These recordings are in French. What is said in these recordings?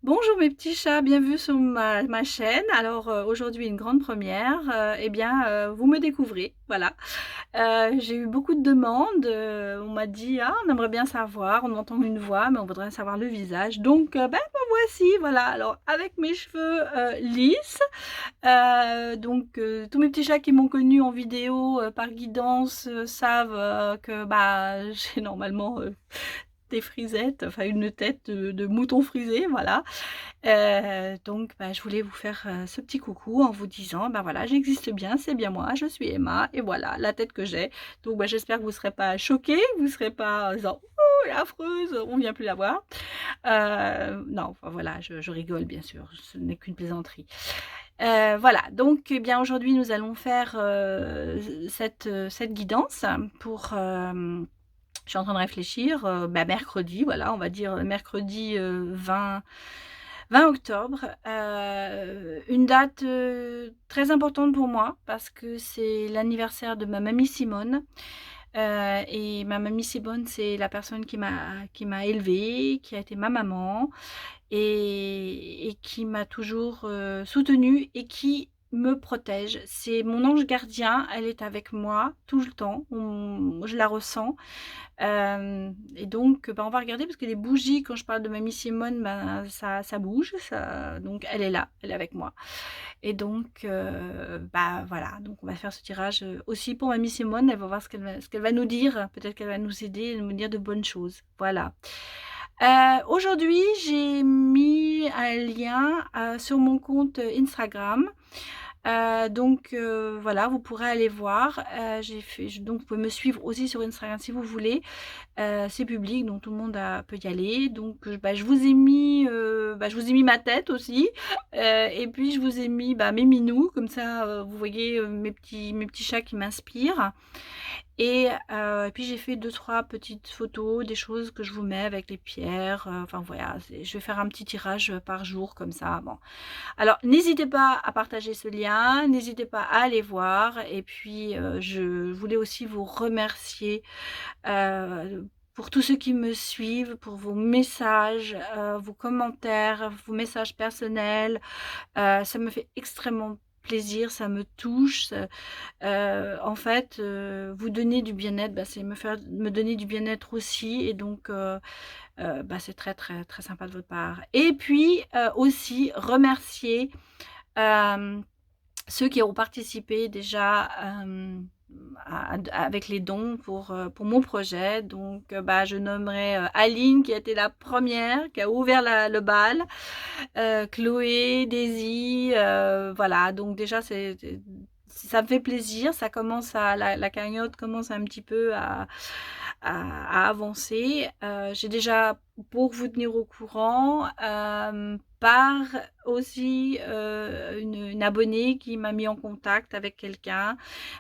Bonjour mes petits chats, bienvenue sur ma chaîne. Alors aujourd'hui une grande première, vous me découvrez, voilà. J'ai eu beaucoup de demandes, on m'a dit: «Ah, on aimerait bien savoir, on entend une voix mais on voudrait savoir le visage». Donc me voici, voilà. Alors avec mes cheveux lisses, tous mes petits chats qui m'ont connue en vidéo par guidance savent que j'ai normalement des frisettes, enfin une tête de mouton frisé, voilà. Je voulais vous faire ce petit coucou en vous disant, voilà, j'existe bien, c'est bien moi, je suis Emma, et voilà la tête que j'ai. Donc j'espère que vous ne serez pas choqués, vous ne serez pas en disant, oh, elle est affreuse, on vient plus la voir. Non, enfin voilà, je rigole bien sûr, ce n'est qu'une plaisanterie. Voilà, donc aujourd'hui nous allons faire cette guidance pour je suis en train de réfléchir, mercredi, voilà, on va dire mercredi 20 octobre, une date très importante pour moi parce que c'est l'anniversaire de ma mamie Simone. Et ma mamie Simone, c'est la personne qui m'a élevée, qui a été ma maman et qui m'a toujours soutenue et qui me protège. C'est mon ange gardien, elle est avec moi tout le temps, je la ressens. On va regarder parce que les bougies, quand je parle de mamie Simone, ça bouge, donc elle est là, elle est avec moi. Et voilà, donc on va faire ce tirage aussi pour mamie Simone. Elle va voir ce qu'elle va nous dire. Peut-être qu'elle va nous aider, nous dire de bonnes choses. Voilà. Aujourd'hui, j'ai mis un lien sur mon compte Instagram. Voilà, vous pourrez aller voir. Donc vous pouvez me suivre aussi sur Instagram si vous voulez. C'est public, donc tout le monde peut y aller. Donc je vous ai mis ma tête aussi. Et puis je vous ai mis mes minous, comme ça vous voyez mes petits chats qui m'inspirent. Et puis j'ai fait 2-3 petites photos, des choses que je vous mets avec les pierres. Enfin voilà, je vais faire un petit tirage par jour comme ça. Bon. Alors n'hésitez pas à partager ce lien, n'hésitez pas à aller voir. Et puis je voulais aussi vous remercier pour tous ceux qui me suivent, pour vos messages, vos commentaires, vos messages personnels. Ça me fait extrêmement plaisir, ça me touche. En fait, vous donner du bien-être, c'est me donner du bien-être aussi. C'est très, très, très sympa de votre part. Et puis, aussi remercier, hem ceux qui ont participé déjà avec les dons pour mon projet. Je nommerai Aline qui a été la première, qui a ouvert le bal, Chloé, Daisy, voilà. Donc déjà, ça me fait plaisir. Ça commence la cagnotte commence un petit peu à avancer. J'ai déjà, pour vous tenir au courant, par aussi une abonnée qui m'a mis en contact avec quelqu'un.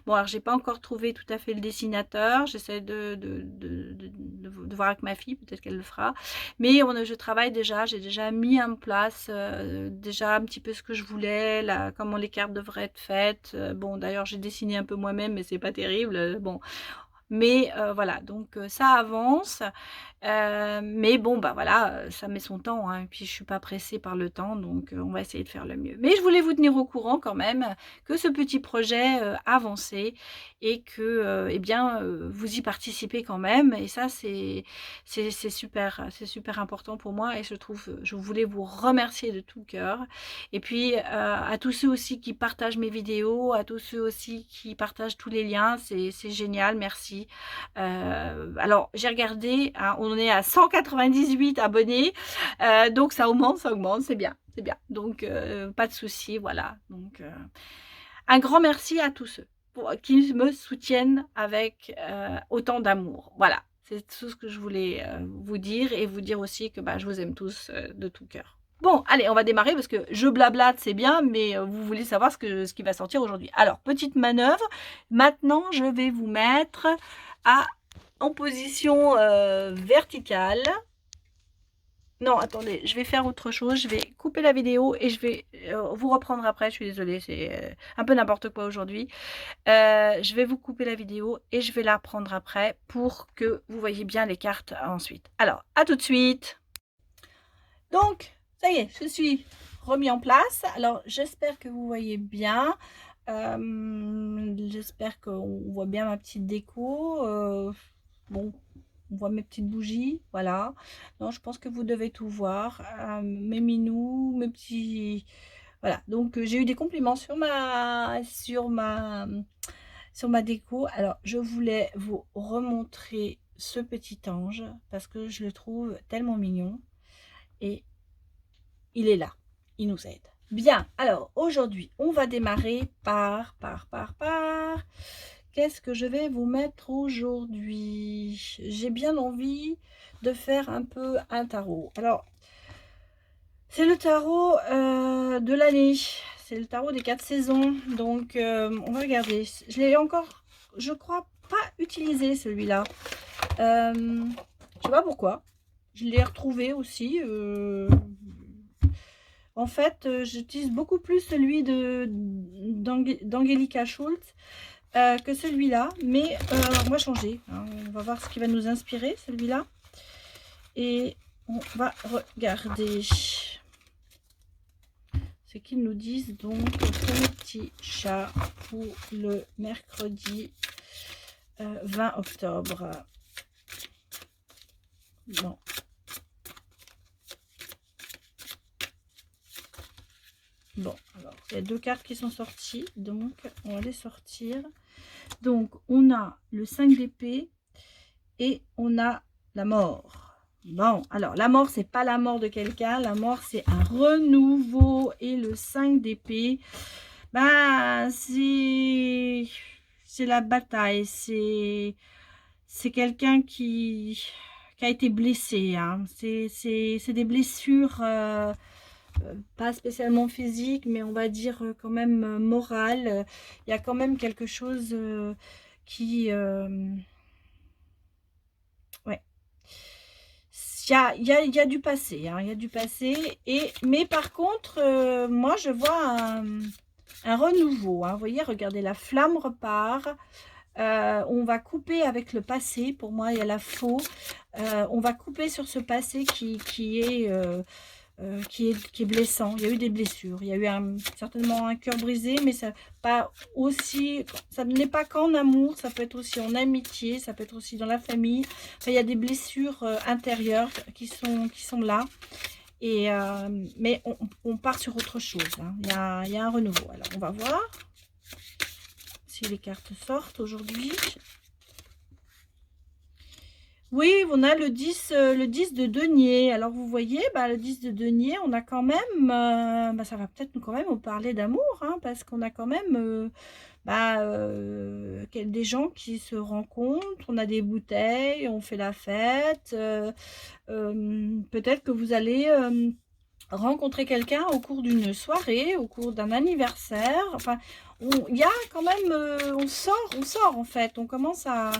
Bon, alors j'ai pas encore trouvé tout à fait le dessinateur, j'essaie de voir avec ma fille, peut-être qu'elle le fera. Mais je travaille déjà, j'ai déjà mis en place déjà un petit peu ce que je voulais, comment les cartes devraient être faites. Bon, d'ailleurs j'ai dessiné un peu moi-même, mais c'est pas terrible. Bon, mais voilà, donc ça avance. Mais bon, voilà, ça met son temps, hein, et puis je suis pas pressée par le temps, donc on va essayer de faire le mieux. Mais je voulais vous tenir au courant quand même que ce petit projet avançait et que, vous y participez quand même. Et ça, c'est super important pour moi, et je voulais vous remercier de tout cœur. Et puis à tous ceux aussi qui partagent mes vidéos, à tous ceux aussi qui partagent tous les liens, c'est génial, merci. Alors j'ai regardé, hein, on est à 198 abonnés, donc ça augmente, c'est bien, c'est bien. Donc pas de souci, voilà. Donc un grand merci à tous ceux qui me soutiennent avec autant d'amour. Voilà, c'est tout ce que je voulais vous dire, et vous dire aussi que je vous aime tous de tout cœur. Bon, allez, on va démarrer parce que je blablate, c'est bien, mais vous voulez savoir ce qui va sortir aujourd'hui. Alors, petite manœuvre. Maintenant, je vais vous mettre en position verticale. Non, attendez, je vais faire autre chose. Je vais couper la vidéo et je vais vous reprendre après. Je suis désolée, c'est un peu n'importe quoi aujourd'hui. Je vais vous couper la vidéo et je vais la reprendre après pour que vous voyez bien les cartes ensuite. Alors, à tout de suite. Donc, Ça y est, je suis remis en place. Alors, j'espère que vous voyez bien. J'espère qu'on voit bien ma petite déco. Bon, on voit mes petites bougies, voilà. Non, je pense que vous devez tout voir. Mes minous, mes petits... Voilà, donc j'ai eu des compliments sur ma déco. Alors, je voulais vous remontrer ce petit ange parce que je le trouve tellement mignon. Et il est là, il nous aide. Bien, alors aujourd'hui, on va démarrer par... Qu'est-ce que je vais vous mettre aujourd'hui? J'ai bien envie de faire un peu un tarot. Alors, c'est le tarot de l'année. C'est le tarot des 4 saisons. Donc, on va regarder. Je l'ai encore, je crois, pas utilisé celui-là. Je sais pas pourquoi. Je l'ai retrouvé aussi. En fait, j'utilise beaucoup plus celui d'Angelica Schultz que celui-là. Mais on va changer. Hein. On va voir ce qui va nous inspirer, celui-là. Et on va regarder ce qu'ils nous disent donc pour ce petit chat pour le mercredi 20 octobre. Bon. Bon, alors, il y a 2 cartes qui sont sorties, donc on va les sortir. Donc, on a le 5 d'épée et on a la mort. Bon, alors, la mort, c'est pas la mort de quelqu'un. La mort, c'est un renouveau. Et le 5 d'épée, ben, c'est la bataille. C'est quelqu'un qui a été blessé. Hein. C'est des blessures... pas spécialement physique, mais on va dire quand même morale. Il y a quand même quelque chose qui... ouais. Il y a du passé, hein, il y a du passé. Mais par contre, moi, je vois un renouveau. Hein. Vous voyez, regardez, la flamme repart. On va couper avec le passé. Pour moi, il y a la faux. On va couper sur ce passé qui est blessant. Il y a eu des blessures, il y a eu certainement un cœur brisé, mais ça pas aussi, ça n'est pas qu'en amour, ça peut être aussi en amitié, ça peut être aussi dans la famille. Enfin, il y a des blessures intérieures qui sont là. Et mais on part sur autre chose. Hein. Il y a un renouveau. Alors on va voir si les cartes sortent aujourd'hui. Oui, on a le 10 de denier. Alors, vous voyez, bah, le 10 de denier, on a quand même... bah, ça va peut-être quand même nous parler d'amour, hein, parce qu'on a quand même des gens qui se rencontrent, on a des bouteilles, on fait la fête. Peut-être que vous allez... rencontrer quelqu'un au cours d'une soirée, au cours d'un anniversaire. Enfin, il y a quand même, on sort en fait, on commence à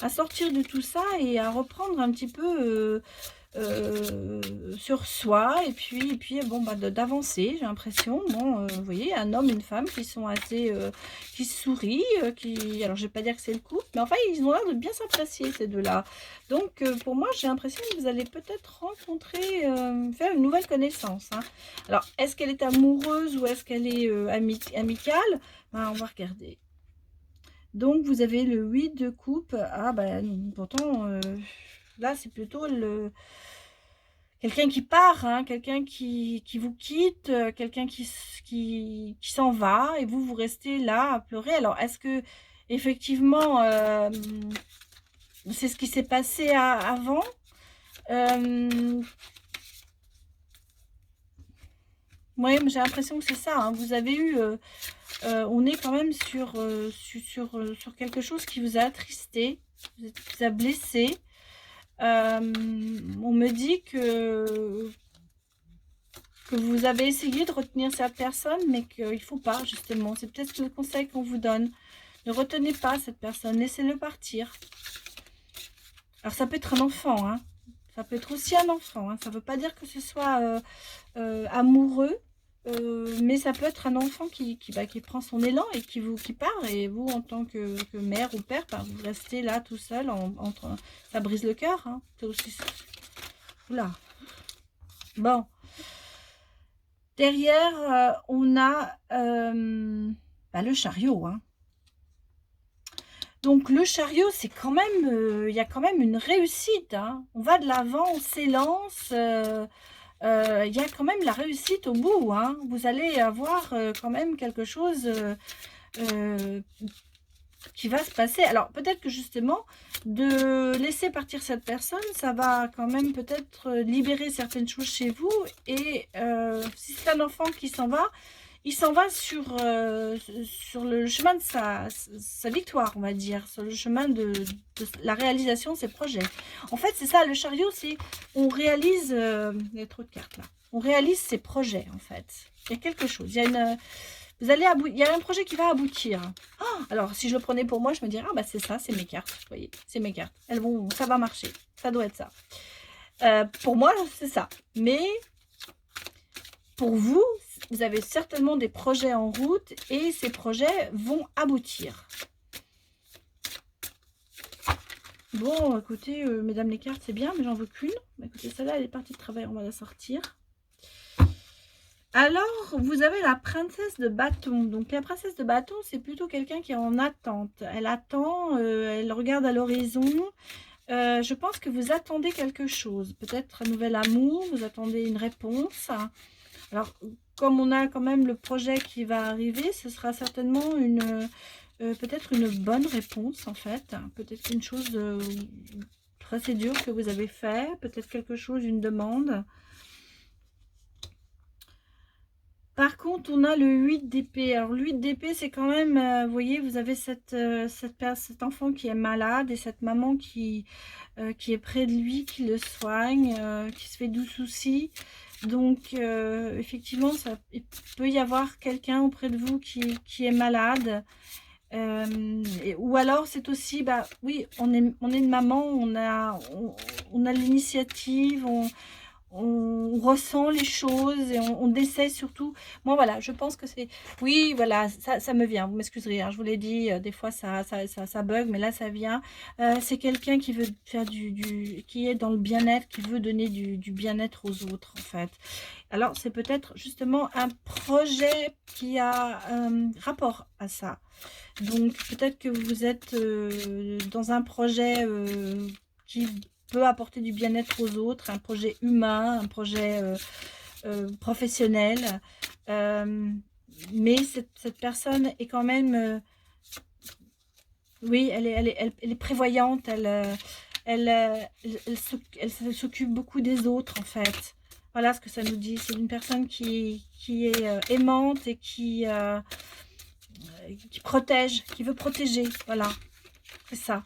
sortir de tout ça et à reprendre un petit peu sur soi et puis bon bah d'avancer, j'ai l'impression. Bon, vous voyez, un homme, une femme qui sont assez, qui sourient, alors je vais pas dire que c'est le couple, mais enfin ils ont l'air de bien s'apprécier ces deux-là. Donc pour moi j'ai l'impression que vous allez peut-être rencontrer, faire une nouvelle connaissance. Hein. Alors est-ce qu'elle est amoureuse ou est-ce qu'elle est amicale? Ben, on va regarder. Donc vous avez le 8 de coupe. Ah ben pourtant là c'est plutôt quelqu'un qui part, hein, quelqu'un qui vous quitte, quelqu'un qui s'en va et vous restez là à pleurer. Alors est-ce que effectivement c'est ce qui s'est passé avant? Oui, j'ai l'impression que c'est ça. Hein. Vous avez eu, on est quand même sur quelque chose qui vous a attristé, vous a blessé. On me dit que vous avez essayé de retenir cette personne, mais qu'il ne faut pas, justement. C'est peut-être le conseil qu'on vous donne. Ne retenez pas cette personne, laissez-le partir. Alors, ça peut être un enfant, hein. Ça peut être aussi un enfant. Hein. Ça ne veut pas dire que ce soit amoureux, mais ça peut être un enfant qui prend son élan et qui part. Et vous, en tant que mère ou père, ben, vous restez là tout seul. Ça brise le cœur. Hein. C'est aussi... Oula. Bon. Derrière, on a bah, le chariot, hein. Donc le chariot, c'est quand même, il y a quand même une réussite, hein. On va de l'avant, on s'élance, il y a quand même la réussite au bout, hein. Vous allez avoir, quand même quelque chose, heu, qui va se passer. Alors peut-être que justement, de laisser partir cette personne, ça va quand même peut-être, libérer certaines choses chez vous et si c'est un enfant qui s'en va, il s'en va sur le chemin de sa victoire, on va dire, sur le chemin de la réalisation de ses projets. En fait, c'est ça, le chariot, c'est on réalise, il y a trop de cartes là, on réalise ses projets, en fait. Il y a quelque chose, il y a une, vous allez il y a un projet qui va aboutir. Oh, alors, si je le prenais pour moi, je me dirais, ah bah c'est ça, c'est mes cartes, vous voyez, c'est mes cartes. Elles vont, ça va marcher, ça doit être ça. Pour moi, c'est ça. Mais pour vous, vous avez certainement des projets en route et ces projets vont aboutir. Bon, écoutez, mesdames les cartes, c'est bien, mais j'en veux qu'une. Écoutez, celle-là, elle est partie de travail, on va la sortir. Alors, vous avez la princesse de bâton. Donc, la princesse de bâton, c'est plutôt quelqu'un qui est en attente. Elle attend, elle regarde à l'horizon. Je pense que vous attendez quelque chose. Peut-être un nouvel amour, vous attendez une réponse. Alors, comme on a quand même le projet qui va arriver, ce sera certainement une peut-être une bonne réponse, en fait. Peut-être une chose très dure que vous avez fait. Peut-être quelque chose, une demande. Par contre, on a le 8 d'épée. Alors, le 8 d'épée, c'est quand même, vous voyez, vous avez cet enfant qui est malade et cette maman qui est près de lui, qui le soigne, qui se fait doux soucis. Donc, effectivement, il peut y avoir quelqu'un auprès de vous qui est malade. Ou alors, c'est aussi, bah oui, on est une maman, on a l'initiative, on ressent les choses et on essaie surtout. Moi, voilà, je pense que c'est... Oui, voilà, ça me vient. Vous m'excuserez, hein, je vous l'ai dit, des fois, ça bug, mais là, ça vient. C'est quelqu'un qui veut faire qui est dans le bien-être, qui veut donner du bien-être aux autres, en fait. Alors, c'est peut-être justement un projet qui a rapport à ça. Donc, peut-être que vous êtes dans un projet qui peut apporter du bien-être aux autres, un projet humain, un projet professionnel. Mais cette personne est quand même, oui, elle est prévoyante, elle s'occupe beaucoup des autres, en fait. Voilà ce que ça nous dit. C'est une personne qui est aimante et qui protège, qui veut protéger. Voilà, c'est ça.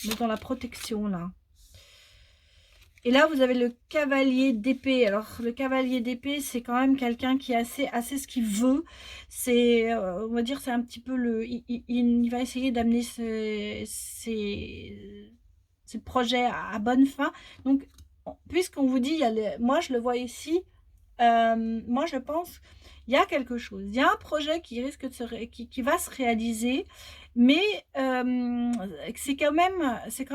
On est dans la protection, là. Et là, vous avez le cavalier d'épée. Alors, le cavalier d'épée, c'est quand même quelqu'un qui est assez ce qu'il veut. C'est, on va dire, c'est un petit peu le... Il va essayer d'amener ses projets à bonne fin. Donc, puisqu'on vous dit, moi, je le vois ici, moi, je pense, il y a quelque chose. Il y a un projet qui risque de qui va se réaliser, mais c'est quand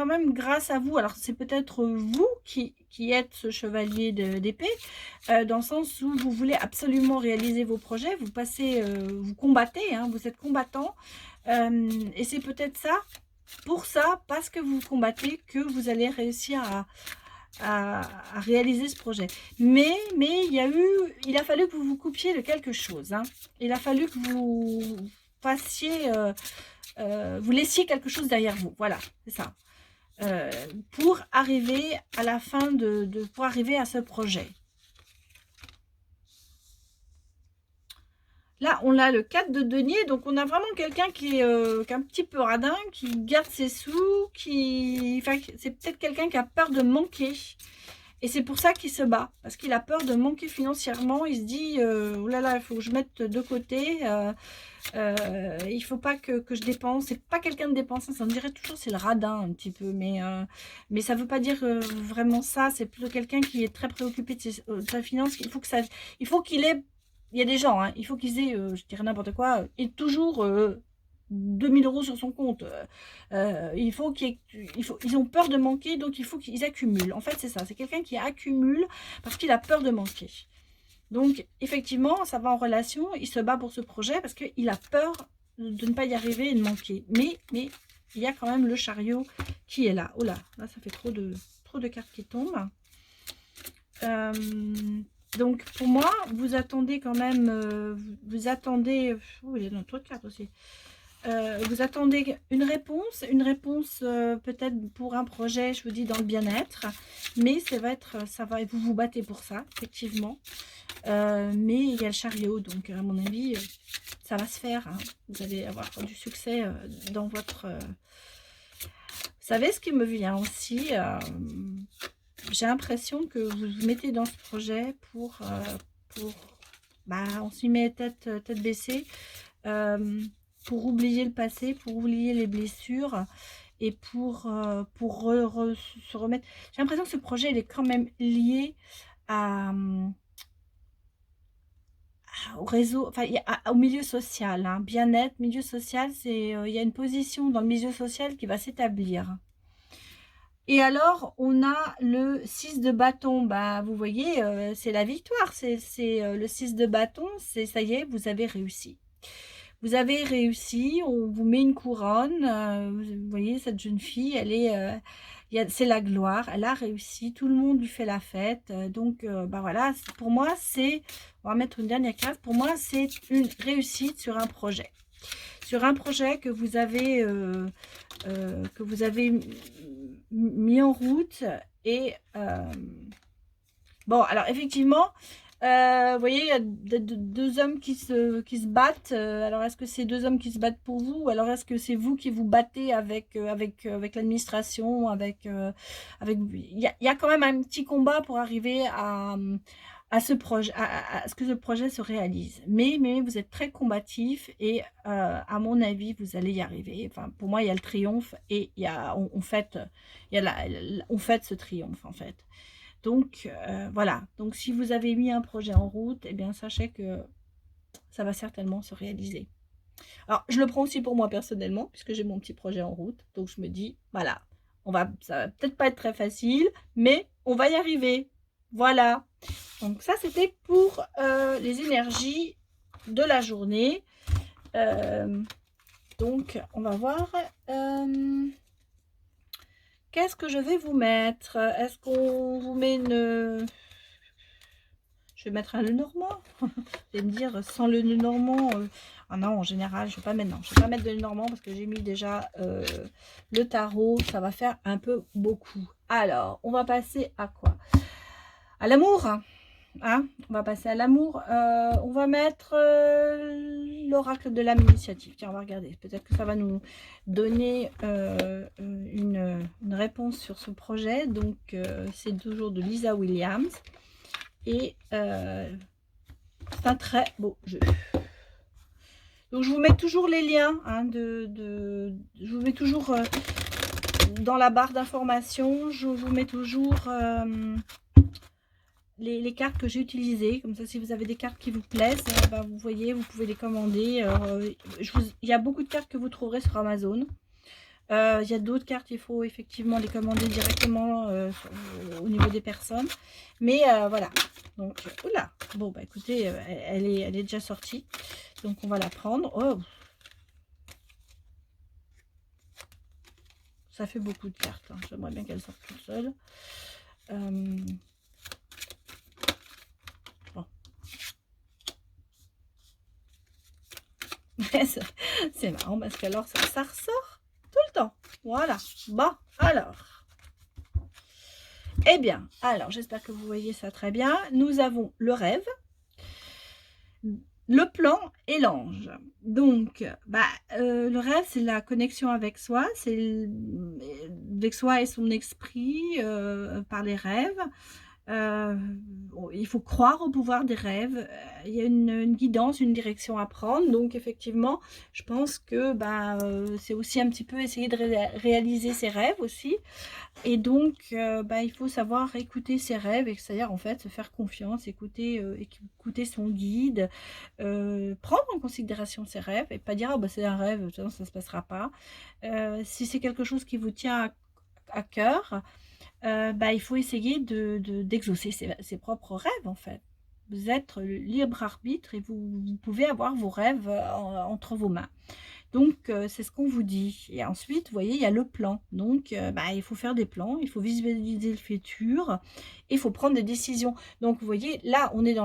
même grâce à vous. Alors, c'est peut-être vous qui êtes ce chevalier d'épée, dans le sens où vous voulez absolument réaliser vos projets. Vous passez, vous combattez, hein, vous êtes combattant. Et c'est peut-être ça, pour ça, parce que vous combattez, que vous allez réussir à réaliser ce projet. Mais il a fallu que vous vous coupiez de quelque chose, hein. Il a fallu que vous fassiez, vous laissiez quelque chose derrière vous. Voilà, c'est ça. Pour arriver à la fin pour arriver à ce projet. Là, on a le 4 de denier, donc on a vraiment quelqu'un qui est un petit peu radin, qui garde ses sous, enfin, c'est peut-être quelqu'un qui a peur de manquer. Et c'est pour ça qu'il se bat, parce qu'il a peur de manquer financièrement. Il se dit, oh là là, il faut que je mette de côté, il ne faut pas que je dépense. C'est pas quelqu'un de dépensant, ça me dirait toujours c'est le radin un petit peu, mais ça ne veut pas dire vraiment ça. C'est plutôt quelqu'un qui est très préoccupé de sa finance. Il faut qu'il ait... Il y a des gens, hein, il faut qu'ils aient, je dirais n'importe quoi, et toujours 2000 € sur son compte. Ils ont peur de manquer, donc il faut qu'ils accumulent. En fait, c'est ça. C'est quelqu'un qui accumule parce qu'il a peur de manquer. Donc, effectivement, ça va en relation. Il se bat pour ce projet parce qu'il a peur de ne pas y arriver et de manquer. Mais il y a quand même le chariot qui est là. Oh là, là, ça fait trop de cartes qui tombent. Donc, pour moi, vous attendez quand même... vous attendez... Oh, il y a d'autres cartes aussi. Vous attendez une réponse peut-être pour un projet, je vous dis, dans le bien-être, mais vous vous battez pour ça, effectivement. Mais il y a le chariot, donc à mon avis, ça va se faire. Hein. Vous allez avoir du succès dans votre... Vous savez ce qui me vient aussi, j'ai l'impression que vous vous mettez dans ce projet pour on s'y met tête baissée, pour oublier le passé, pour oublier les blessures et pour se remettre. J'ai l'impression que ce projet, il est quand même lié au réseau, enfin au milieu social, hein. Bien-être, milieu social, c'est il y a une position dans le milieu social qui va s'établir. Et alors, on a le 6 de bâton. Bah, vous voyez, c'est la victoire. C'est le 6 de bâton, c'est ça y est, vous avez réussi. Vous avez réussi, on vous met une couronne. Vous voyez, cette jeune fille, elle est, c'est la gloire. Elle a réussi, tout le monde lui fait la fête. Donc, bah voilà, pour moi, on va mettre une dernière case. Pour moi, c'est une réussite sur un projet. Sur un projet que vous avez mis en route. Et bon, alors effectivement, vous voyez, il y a deux hommes qui se battent. Alors, est-ce que c'est deux hommes qui se battent pour vous? Ou alors, est-ce que c'est vous qui vous battez avec l'administration, il y a quand même un petit combat pour arriver à ce projet, à ce que ce projet se réalise. Mais vous êtes très combatif et à mon avis, vous allez y arriver. Enfin, pour moi, il y a le triomphe et on fête ce triomphe, en fait. Donc, voilà. Donc, si vous avez mis un projet en route, eh bien, sachez que ça va certainement se réaliser. Alors, je le prends aussi pour moi personnellement, puisque j'ai mon petit projet en route. Donc, je me dis, voilà, ça va peut-être pas être très facile, mais on va y arriver. Voilà. Donc, ça, c'était pour les énergies de la journée. Donc, on va voir... qu'est-ce que je vais vous mettre? Est-ce qu'on vous met une... Je vais mettre un nœud normand. Vous allez me dire, sans le nœud normand... Ah non, en général, je ne vais pas mettre, non, je vais pas mettre de nœud normand parce que j'ai mis déjà le tarot. Ça va faire un peu beaucoup. Alors, on va passer à quoi? À l'amour. Hein, on va passer à l'amour. On va mettre l'oracle de l'âme initiative. Tiens, on va regarder. Peut-être que ça va nous donner une réponse sur ce projet. Donc, c'est toujours de Lisa Williams. Et c'est un très beau jeu. Donc, je vous mets toujours les liens. Hein, je vous mets toujours dans la barre d'informations. Je vous mets toujours... les cartes que j'ai utilisées, comme ça si vous avez des cartes qui vous plaisent, vous voyez, vous pouvez les commander. Il y a beaucoup de cartes que vous trouverez sur Amazon. Il y a d'autres cartes, il faut effectivement les commander directement au niveau des personnes. Mais voilà, donc, oula, bon bah écoutez, elle est déjà sortie, donc on va la prendre. Oh, ça fait beaucoup de cartes, hein. J'aimerais bien qu'elle sorte toute seule. C'est marrant parce qu'alors ça ressort tout le temps. Voilà. Bon, alors. Eh bien, alors j'espère que vous voyez ça très bien. Nous avons le rêve, le plan et l'ange. Donc, le rêve, c'est la connexion avec soi. C'est avec soi et son esprit par les rêves. Il faut croire au pouvoir des rêves. Il y a une guidance, une direction à prendre. Donc effectivement, je pense que c'est aussi un petit peu essayer de réaliser ses rêves aussi. Et donc il faut savoir écouter ses rêves, et c'est-à-dire en fait se faire confiance, écouter son guide, prendre en considération ses rêves et pas dire ah, c'est un rêve, ça ne se passera pas. Si c'est quelque chose qui vous tient à cœur, il faut essayer d'exaucer ses propres rêves, en fait. Vous êtes le libre arbitre et vous pouvez avoir vos rêves entre vos mains. Donc, c'est ce qu'on vous dit. Et ensuite, vous voyez, il y a le plan. Donc, bah, il faut faire des plans, il faut visualiser le futur, il faut prendre des décisions. Donc, vous voyez, là, on est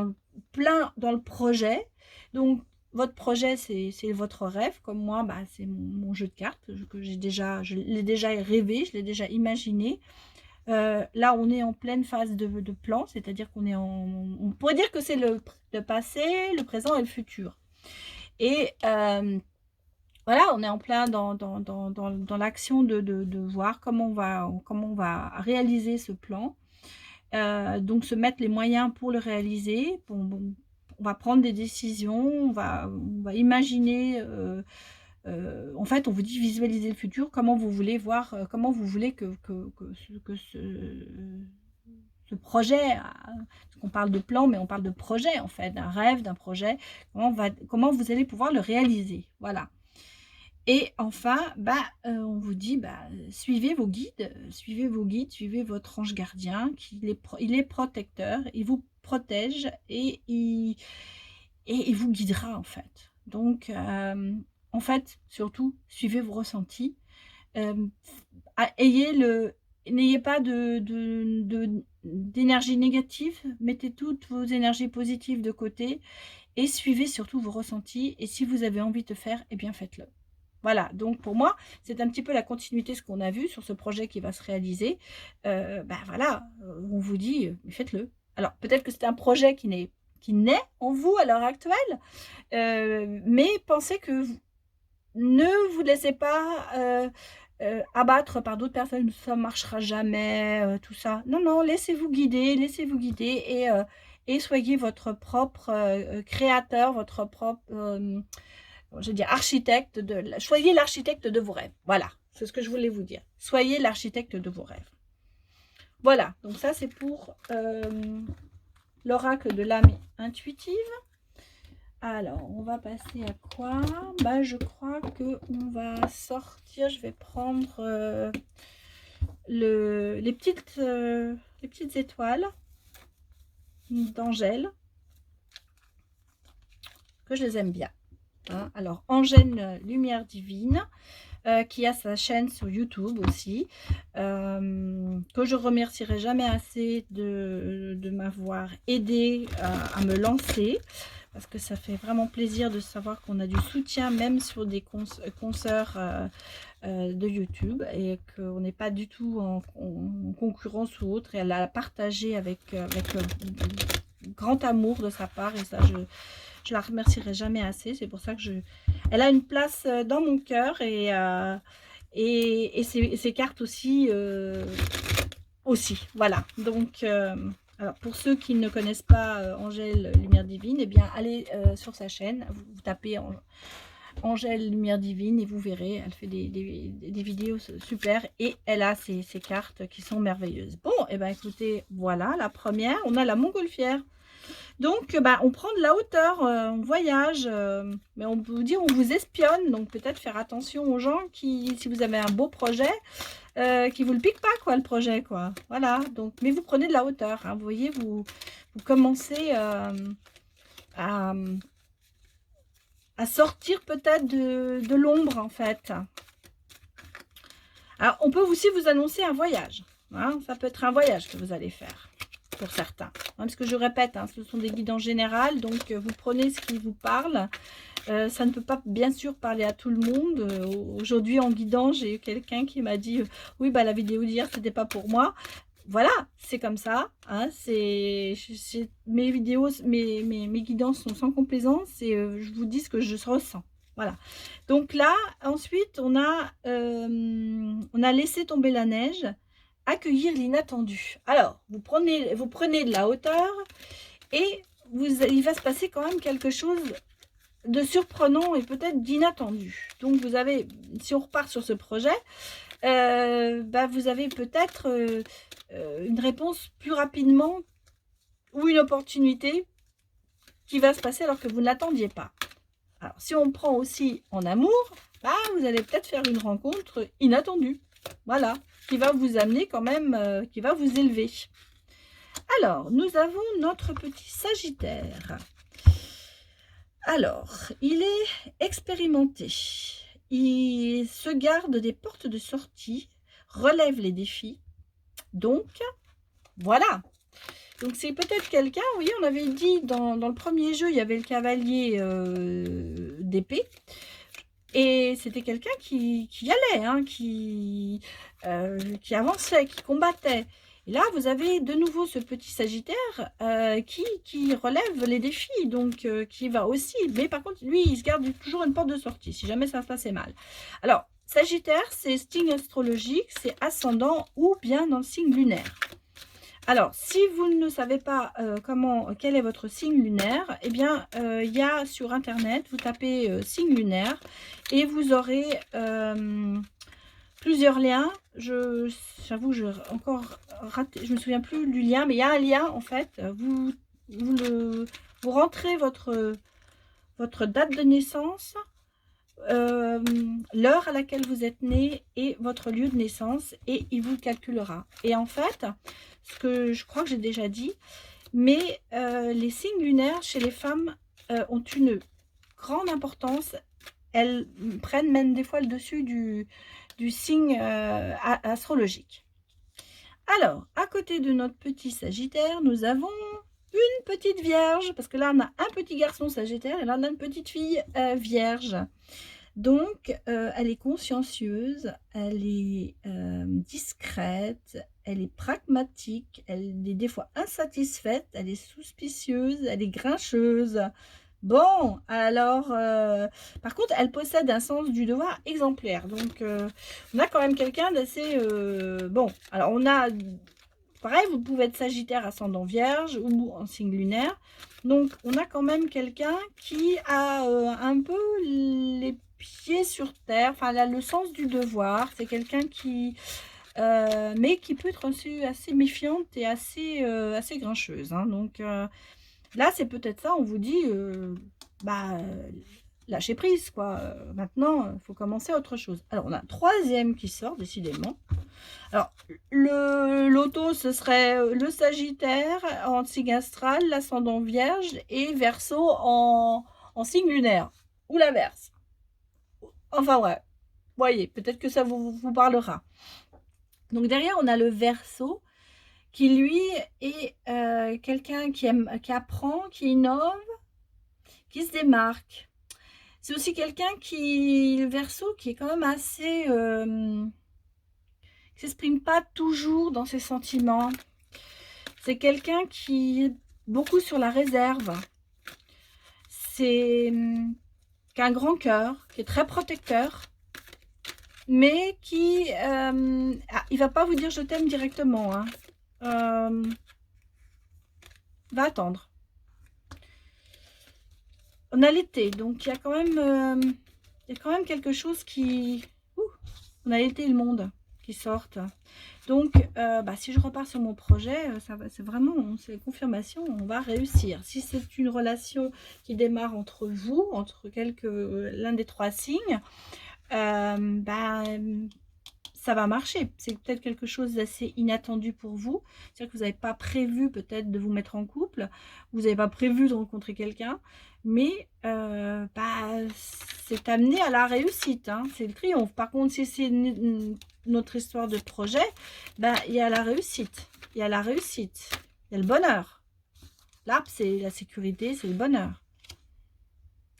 plein dans le projet. Donc, votre projet, c'est votre rêve. Comme moi, bah, c'est mon jeu de cartes que je l'ai déjà rêvé, je l'ai déjà imaginé. Là, on est en pleine phase de plan, c'est-à-dire qu'on est on pourrait dire que c'est le passé, le présent et le futur. Et voilà, on est en plein dans l'action de voir comment on va réaliser ce plan. Donc, se mettre les moyens pour le réaliser. Bon, on va prendre des décisions, on va imaginer. En fait, on vous dit visualiser le futur, comment vous voulez voir, comment vous voulez que ce projet, parce qu'on parle de plan, mais on parle de projet en fait, d'un rêve, d'un projet, comment vous allez pouvoir le réaliser. Voilà. Et enfin, bah, on vous dit, bah, suivez vos guides, suivez votre ange gardien, il est protecteur, il vous protège et il vous guidera en fait. Donc, en fait, surtout, suivez vos ressentis. N'ayez pas d'énergie négative, mettez toutes vos énergies positives de côté et suivez surtout vos ressentis. Et si vous avez envie de faire, eh bien faites-le. Voilà, donc pour moi, c'est un petit peu la continuité de ce qu'on a vu sur ce projet qui va se réaliser. Ben voilà, on vous dit, faites-le. Alors, peut-être que c'est un projet qui naît en vous à l'heure actuelle, mais pensez que ne vous laissez pas abattre par d'autres personnes, ça ne marchera jamais, tout ça. Non, non, laissez-vous guider et soyez votre propre créateur, votre propre, je veux dire, architecte. Soyez l'architecte de vos rêves. Voilà, c'est ce que je voulais vous dire. Soyez l'architecte de vos rêves. Voilà, donc ça c'est pour l'oracle de l'âme intuitive. Alors, on va passer à quoi? Bah, je crois qu'on va sortir. Je vais prendre les petites étoiles d'Angèle, que je les aime bien. Hein. Alors, Angèle Lumière Divine, qui a sa chaîne sur YouTube aussi, que je remercierai jamais assez de m'avoir aidé à me lancer. Parce que ça fait vraiment plaisir de savoir qu'on a du soutien, même sur des consoeurs de YouTube, et qu'on n'est pas du tout en concurrence ou autre. Et elle a partagé avec grand amour de sa part, et ça, je la remercierai jamais assez. C'est pour ça que elle a une place dans mon cœur, et ses cartes aussi, voilà. Donc, alors, pour ceux qui ne connaissent pas Angèle Lumière Divine, eh bien, allez sur sa chaîne, vous tapez Angèle Lumière Divine et vous verrez, elle fait des vidéos super et elle a ses cartes qui sont merveilleuses. Bon, et bien écoutez, voilà, la première, on a la montgolfière. Donc, bah, on prend de la hauteur, on voyage, mais on peut vous dire, on vous espionne, donc peut-être faire attention aux gens qui, si vous avez un beau projet, qui vous le pique pas, quoi, le projet, quoi. Voilà, donc, mais vous prenez de la hauteur, hein, vous voyez, vous commencez à sortir peut-être de l'ombre, en fait. Alors, on peut aussi vous annoncer un voyage, hein, ça peut être un voyage que vous allez faire. Pour certains. Hein, parce que je répète, hein, ce sont des guides en général, donc vous prenez ce qui vous parle. Ça ne peut pas bien sûr parler à tout le monde. Aujourd'hui en guidant, j'ai eu quelqu'un qui m'a dit oui, bah la vidéo d'hier c'était pas pour moi. Voilà, c'est comme ça. Hein, mes vidéos, mes guidances sont sans complaisance et je vous dis ce que je ressens. Voilà. Donc là, ensuite, on a laissé tomber la neige. Accueillir l'inattendu. Alors, vous prenez de la hauteur et il va se passer quand même quelque chose de surprenant et peut-être d'inattendu. Donc, vous avez, si on repart sur ce projet, bah, vous avez peut-être une réponse plus rapidement ou une opportunité qui va se passer alors que vous ne l'attendiez pas. Alors, si on prend aussi en amour, bah, vous allez peut-être faire une rencontre inattendue. Voilà, qui va vous amener quand même, qui va vous élever. Alors, nous avons notre petit Sagittaire. Alors, il est expérimenté. Il se garde des portes de sortie, relève les défis. Donc, voilà. Donc, c'est peut-être quelqu'un, oui, on avait dit dans le premier jeu, il y avait le cavalier d'épée. Et c'était quelqu'un qui allait, hein, qui avançait, qui combattait. Et là, vous avez de nouveau ce petit Sagittaire qui relève les défis, donc qui va aussi. Mais par contre, lui, il se garde toujours une porte de sortie, si jamais ça se passait mal. Alors, Sagittaire, c'est signe astrologique, c'est ascendant ou bien dans le signe lunaire. Alors, si vous ne savez pas quel est votre signe lunaire, eh bien, il y a sur Internet, vous tapez signe lunaire et vous aurez plusieurs liens. J'avoue, j'ai encore raté, je me souviens plus du lien, mais il y a un lien en fait. Vous rentrez votre date de naissance, l'heure à laquelle vous êtes né et votre lieu de naissance et il vous calculera. Et en fait, ce que je crois que j'ai déjà dit, mais les signes lunaires chez les femmes ont une grande importance. Elles prennent même des fois le dessus du signe astrologique. Alors, à côté de notre petit Sagittaire, nous avons une petite Vierge, parce que là on a un petit garçon Sagittaire et là on a une petite fille Vierge. Donc, elle est consciencieuse, elle est discrète, elle est pragmatique, elle est des fois insatisfaite, elle est suspicieuse, elle est grincheuse. Bon, alors, par contre, elle possède un sens du devoir exemplaire. Donc, on a quand même quelqu'un d'assez... bon, alors on a... Pareil, vous pouvez être Sagittaire ascendant Vierge ou en signe lunaire. Donc, on a quand même quelqu'un qui a un peu les pieds sur terre. Enfin, elle a le sens du devoir. C'est quelqu'un qui... mais qui peut être aussi assez méfiante et assez grincheuse. Hein. Donc, là, c'est peut-être ça. On vous dit... lâcher prise, quoi. Maintenant, il faut commencer à autre chose. Alors, on a un troisième qui sort, décidément. Alors, l'auto, ce serait le Sagittaire en signe astral, l'ascendant Vierge et Verseau en signe lunaire. Ou l'inverse. Enfin, ouais. Voyez, peut-être que ça vous parlera. Donc, derrière, on a le Verseau qui, lui, est quelqu'un qui apprend, qui innove, qui se démarque. C'est aussi quelqu'un le Verseau, qui est quand même assez... qui s'exprime pas toujours dans ses sentiments. C'est quelqu'un qui est beaucoup sur la réserve. C'est qui a un grand cœur, qui est très protecteur, mais qui... il va pas vous dire je t'aime directement. Hein. Va attendre. On a l'été, donc il y a quand même quelque chose qui... on a l'été et le monde qui sortent. Donc, si je repars sur mon projet, c'est vraiment, c'est confirmation, on va réussir. Si c'est une relation qui démarre entre vous, entre l'un des trois signes, ça va marcher. C'est peut-être quelque chose d'assez inattendu pour vous. C'est-à-dire que vous n'avez pas prévu peut-être de vous mettre en couple, vous n'avez pas prévu de rencontrer quelqu'un, mais c'est amené à la réussite. Hein. C'est le triomphe. Par contre, si c'est notre histoire de projet, il y a la réussite. Il y a la réussite. Il y a le bonheur. L'arbre, c'est la sécurité, c'est le bonheur.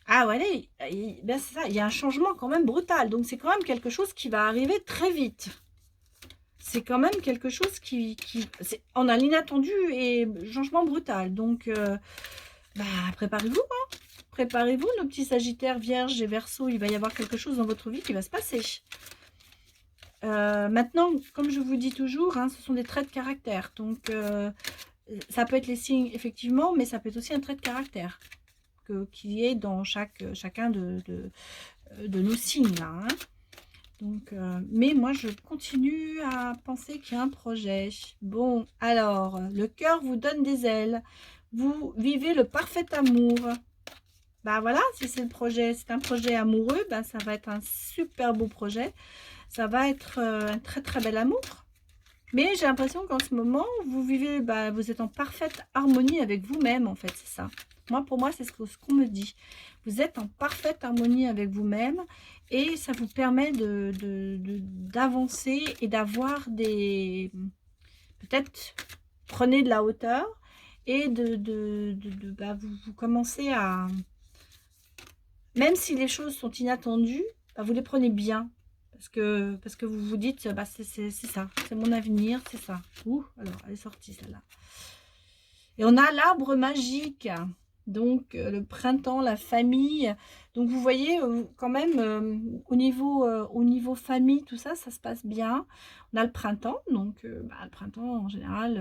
Ah ouais, c'est ça, il y a un changement quand même brutal. Donc, c'est quand même quelque chose qui va arriver très vite. C'est quand même quelque chose on a l'inattendu et changement brutal. Donc, préparez-vous. Hein. Préparez-vous, nos petits Sagittaires, Vierges et Verseaux. Il va y avoir quelque chose dans votre vie qui va se passer. Maintenant, comme je vous dis toujours, hein, ce sont des traits de caractère. Donc, ça peut être les signes, effectivement, mais ça peut être aussi un trait de caractère qui est dans chacun de nos signes là. Hein. Donc, mais moi je continue à penser qu'il y a un projet. Bon, alors, le cœur vous donne des ailes. Vous vivez le parfait amour. Voilà, si c'est un projet amoureux, ça va être un super beau projet. Ça va être un très très bel amour. Mais j'ai l'impression qu'en ce moment, vous vivez, vous êtes en parfaite harmonie avec vous-même, en fait, c'est ça. Moi, pour moi, c'est ce qu'on me dit. Vous êtes en parfaite harmonie avec vous-même et ça vous permet d'avancer et d'avoir des... Peut-être, prenez de la hauteur et vous commencez à... Même si les choses sont inattendues, vous les prenez bien. Parce que vous vous dites, c'est ça, c'est mon avenir, c'est ça. Ouh, alors, elle est sortie celle-là. Et on a l'arbre magique, donc le printemps, la famille. Donc vous voyez, quand même, au niveau famille, tout ça, ça se passe bien. On a le printemps, donc le printemps, en général,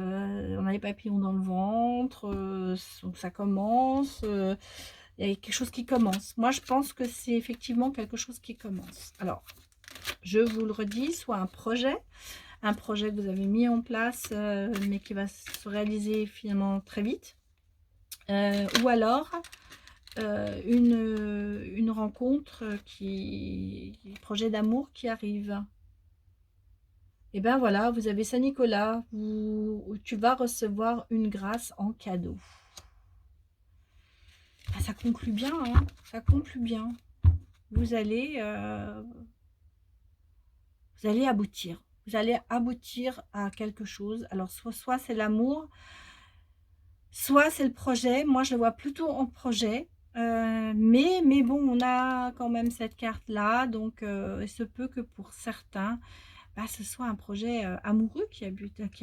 on a les papillons dans le ventre, donc ça commence. Il y a quelque chose qui commence. Moi, je pense que c'est effectivement quelque chose qui commence. Alors, je vous le redis, soit un projet que vous avez mis en place, mais qui va se réaliser finalement très vite. Ou alors, une rencontre projet d'amour qui arrive. Et ben voilà, vous avez Saint-Nicolas, tu vas recevoir une grâce en cadeau. Ça conclut bien, hein, ça conclut bien. Vous allez aboutir. Vous allez aboutir à quelque chose. Alors, soit c'est l'amour, soit c'est le projet. Moi, je le vois plutôt en projet. Mais bon, on a quand même cette carte-là. Donc, il se peut que pour certains, ce soit un projet amoureux qui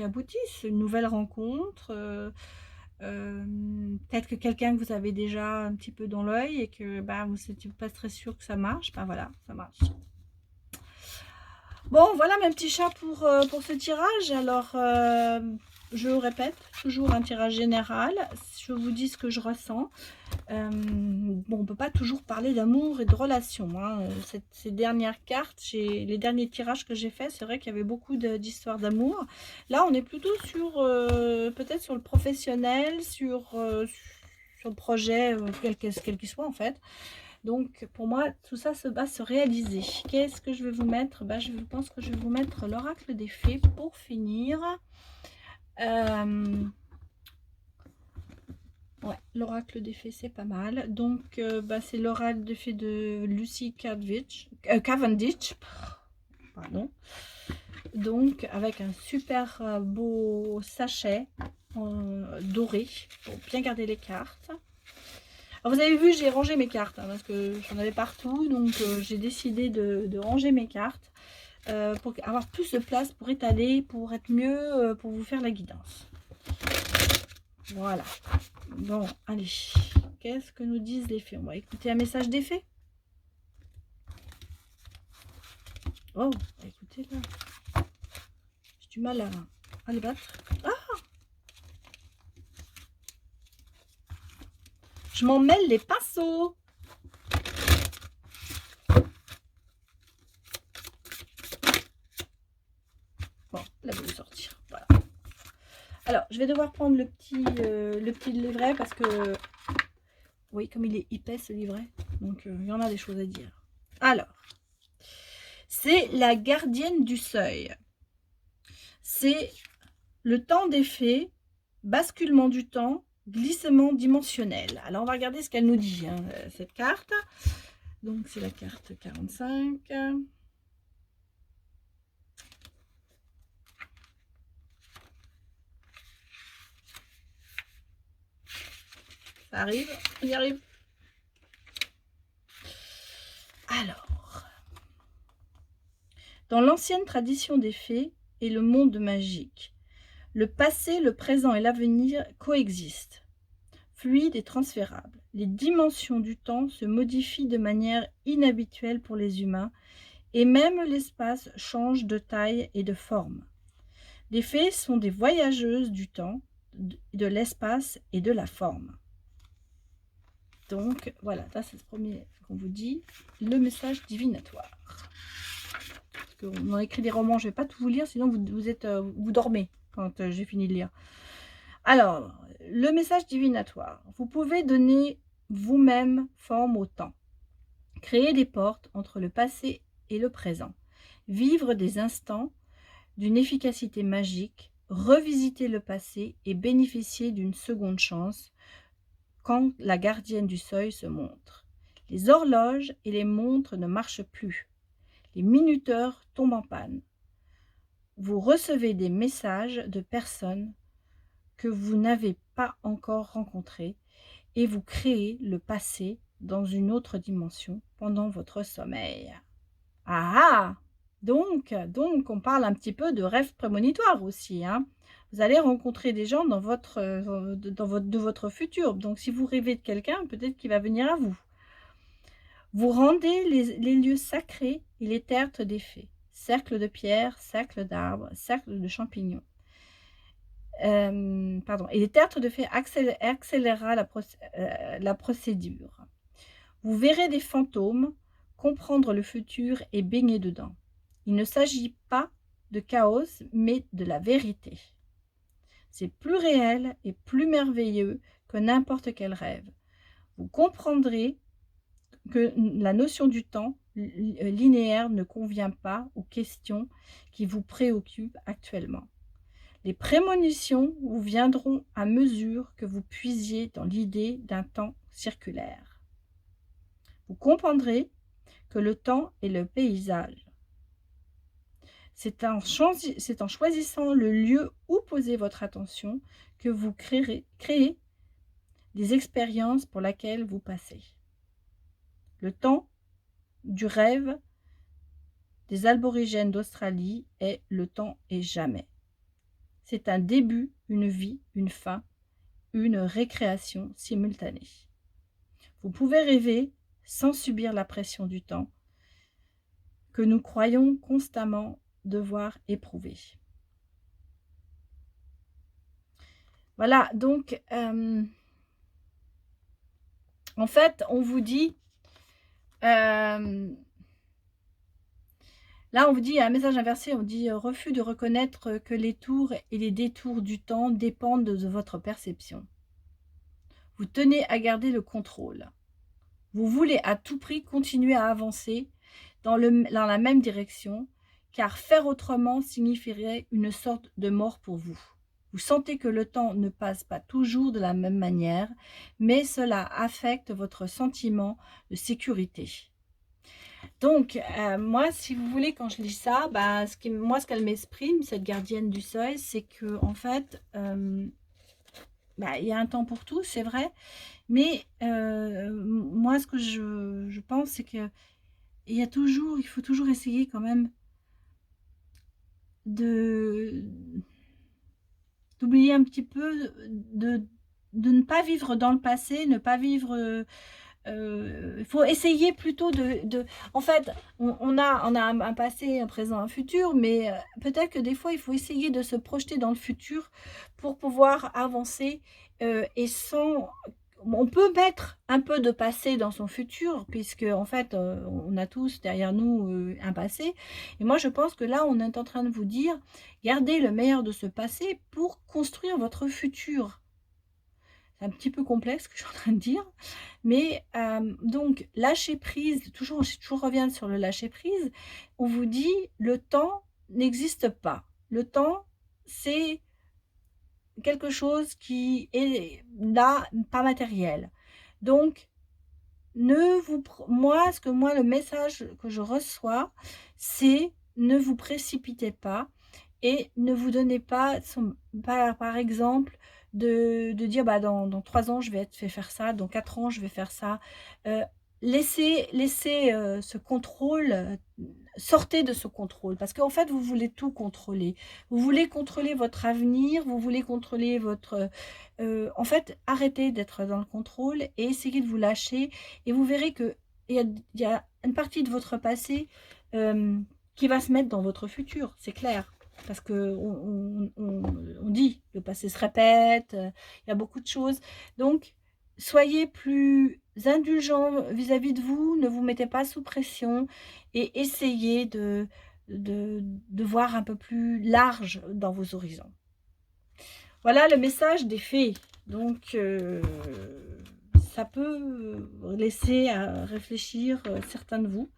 aboutisse. Une nouvelle rencontre. Peut-être que quelqu'un que vous avez déjà un petit peu dans l'œil et que vous n'êtes pas très sûr que ça marche. Voilà, ça marche. Bon, voilà mes petits chats pour ce tirage. Alors, je répète, toujours un tirage général. Je vous dis ce que je ressens. Bon, on ne peut pas toujours parler d'amour et de relations. Hein. Ces dernières cartes, les derniers tirages que j'ai faits, c'est vrai qu'il y avait beaucoup d'histoires d'amour. Là, on est plutôt sur, peut-être sur le professionnel, sur le projet, quel qu'il soit en fait. Donc, pour moi, tout ça va se réaliser. Qu'est-ce que je vais vous mettre? Je pense que je vais vous mettre l'oracle des fées pour finir. Ouais, l'oracle des fées, c'est pas mal. Donc, c'est l'oracle des fées de Lucy Cavendish. Pardon. Donc, avec un super beau sachet doré pour bien garder les cartes. Alors, vous avez vu, j'ai rangé mes cartes parce que j'en avais partout. Donc, j'ai décidé de ranger mes cartes pour avoir plus de place pour étaler, pour être mieux, pour vous faire la guidance. Voilà. Bon, allez. Qu'est-ce que nous disent les fées? On va écouter un message des fées. Oh, écoutez là. J'ai du mal à les battre. Ah! Je m'en mêle les pinceaux. Bon, là, vous sortir. Voilà. Alors, je vais devoir prendre le petit livret parce que, oui, comme il est épais ce livret, donc il y en a des choses à dire. Alors, c'est la gardienne du seuil. C'est le temps des fées, basculement du temps, glissement dimensionnel. Alors, on va regarder ce qu'elle nous dit, hein, cette carte. Donc, c'est la carte 45. Ça arrive, on y arrive. Alors, dans l'ancienne tradition des fées et le monde magique, le passé, le présent et l'avenir coexistent, fluides et transférables. Les dimensions du temps se modifient de manière inhabituelle pour les humains et même l'espace change de taille et de forme. Les fées sont des voyageuses du temps, de l'espace et de la forme. Donc voilà, ça c'est le premier qu'on vous dit, le message divinatoire. Parce qu'on a écrit des romans, je ne vais pas tout vous lire, sinon vous dormez quand j'ai fini de lire. Alors, le message divinatoire. Vous pouvez donner vous-même forme au temps. Créer des portes entre le passé et le présent. Vivre des instants d'une efficacité magique, revisiter le passé et bénéficier d'une seconde chance quand la gardienne du seuil se montre. Les horloges et les montres ne marchent plus. Les minuteurs tombent en panne. Vous recevez des messages de personnes que vous n'avez pas encore rencontrées et vous créez le passé dans une autre dimension pendant votre sommeil. Ah! Donc on parle un petit peu de rêve prémonitoire aussi, hein. Vous allez rencontrer des gens dans votre, de votre futur. Donc si vous rêvez de quelqu'un, peut-être qu'il va venir à vous. Vous rendez les lieux sacrés et les tertres des fées. Cercle de pierre, cercle d'arbres, cercle de champignons. Pardon. Et les tertres de fées accélérera la procédure. Vous verrez des fantômes, comprendre le futur et baigner dedans. Il ne s'agit pas de chaos, mais de la vérité. C'est plus réel et plus merveilleux que n'importe quel rêve. Vous comprendrez que la notion du temps linéaire ne convient pas aux questions qui vous préoccupent actuellement. Les prémonitions vous viendront à mesure que vous puisiez dans l'idée d'un temps circulaire. Vous comprendrez que le temps est le paysage. C'est en choisissant le lieu où poser votre attention que vous créez des expériences pour lesquelles vous passez. Le temps du rêve des aborigènes d'Australie est le temps et jamais. C'est un début, une vie, une fin, une récréation simultanée. Vous pouvez rêver sans subir la pression du temps que nous croyons constamment devoir éprouver. Voilà, donc en fait, on vous dit, là on vous dit un message inversé, on dit refus de reconnaître que les tours et les détours du temps dépendent de votre perception. Vous tenez à garder le contrôle. Vous voulez à tout prix continuer à avancer dans la même direction, car faire autrement signifierait une sorte de mort pour vous. Vous sentez que le temps ne passe pas toujours de la même manière, mais cela affecte votre sentiment de sécurité. Donc, moi, si vous voulez, quand je lis ça, ce qu'elle m'exprime, cette gardienne du seuil, c'est que en fait, il y a un temps pour tout, c'est vrai, mais moi, ce que je pense, c'est que il faut toujours essayer quand même d'oublier un petit peu, de ne pas vivre dans le passé, ne pas vivre. Il faut essayer plutôt en fait, on a un passé, un présent, un futur, mais peut-être que des fois, il faut essayer de se projeter dans le futur pour pouvoir avancer et sans. On peut mettre un peu de passé dans son futur, puisque en fait, on a tous derrière nous un passé. Et moi, je pense que là, on est en train de vous dire, gardez le meilleur de ce passé pour construire votre futur. C'est un petit peu complexe ce que je suis en train de dire, mais donc lâcher prise, je reviens sur le lâcher prise, on vous dit le temps n'existe pas. Le temps, c'est quelque chose qui est là, pas matériel. Donc moi, le message que je reçois, c'est ne vous précipitez pas et ne vous donnez pas, par exemple, de dire dans 3 ans, je vais fait faire ça, dans 4 ans, je vais faire ça. Laissez ce contrôle, sortez de ce contrôle parce qu'en fait, vous voulez tout contrôler. Vous voulez contrôler votre avenir, vous voulez contrôler votre. En fait, arrêtez d'être dans le contrôle et essayez de vous lâcher et vous verrez qu'il y a une partie de votre passé qui va se mettre dans votre futur, c'est clair. Parce qu'on dit le passé se répète, il y a beaucoup de choses. Donc, soyez plus indulgents vis-à-vis de vous, ne vous mettez pas sous pression et essayez de voir un peu plus large dans vos horizons. Voilà le message des fées. Donc, ça peut laisser à réfléchir certains de vous.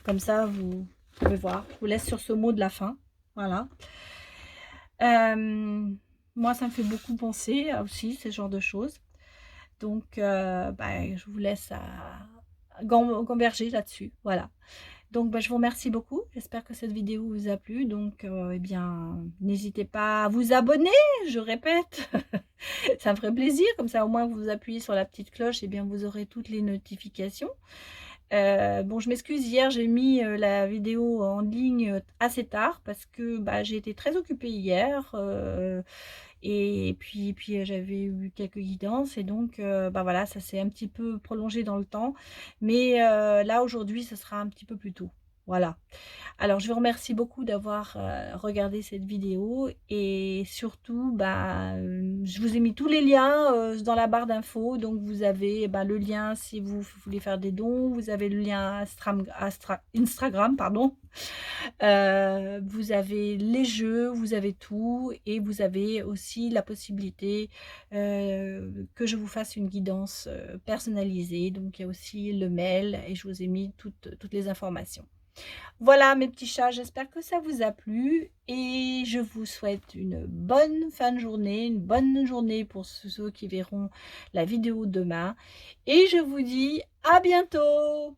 Comme ça, vous Vous pouvez voir, je vous laisse sur ce mot de la fin. Voilà. Moi, ça me fait beaucoup penser aussi, ce genre de choses. Donc, bah, je vous laisse à gamberger là-dessus. Voilà. Donc, bah, je vous remercie beaucoup. J'espère que cette vidéo vous a plu. Donc, eh bien, n'hésitez pas à vous abonner, je répète. Ça me ferait plaisir. Comme ça, au moins, vous appuyez sur la petite cloche et bien, vous aurez toutes les notifications. Bon, je m'excuse, hier, j'ai mis la vidéo en ligne assez tard parce que bah, j'ai été très occupée hier. Et puis j'avais eu quelques guidances et donc bah, voilà, ça s'est un petit peu prolongé dans le temps. Mais là, aujourd'hui, ce sera un petit peu plus tôt. Voilà. Alors, je vous remercie beaucoup d'avoir regardé cette vidéo et surtout, bah, je vous ai mis tous les liens dans la barre d'infos. Donc, vous avez bah, le lien si vous voulez faire des dons. Vous avez le lien Instagram, pardon. Vous avez les jeux, vous avez tout et vous avez aussi la possibilité que je vous fasse une guidance personnalisée. Donc, il y a aussi le mail et je vous ai mis toutes les informations. Voilà mes petits chats, j'espère que ça vous a plu et je vous souhaite une bonne fin de journée, une bonne journée pour ceux qui verront la vidéo demain et je vous dis à bientôt!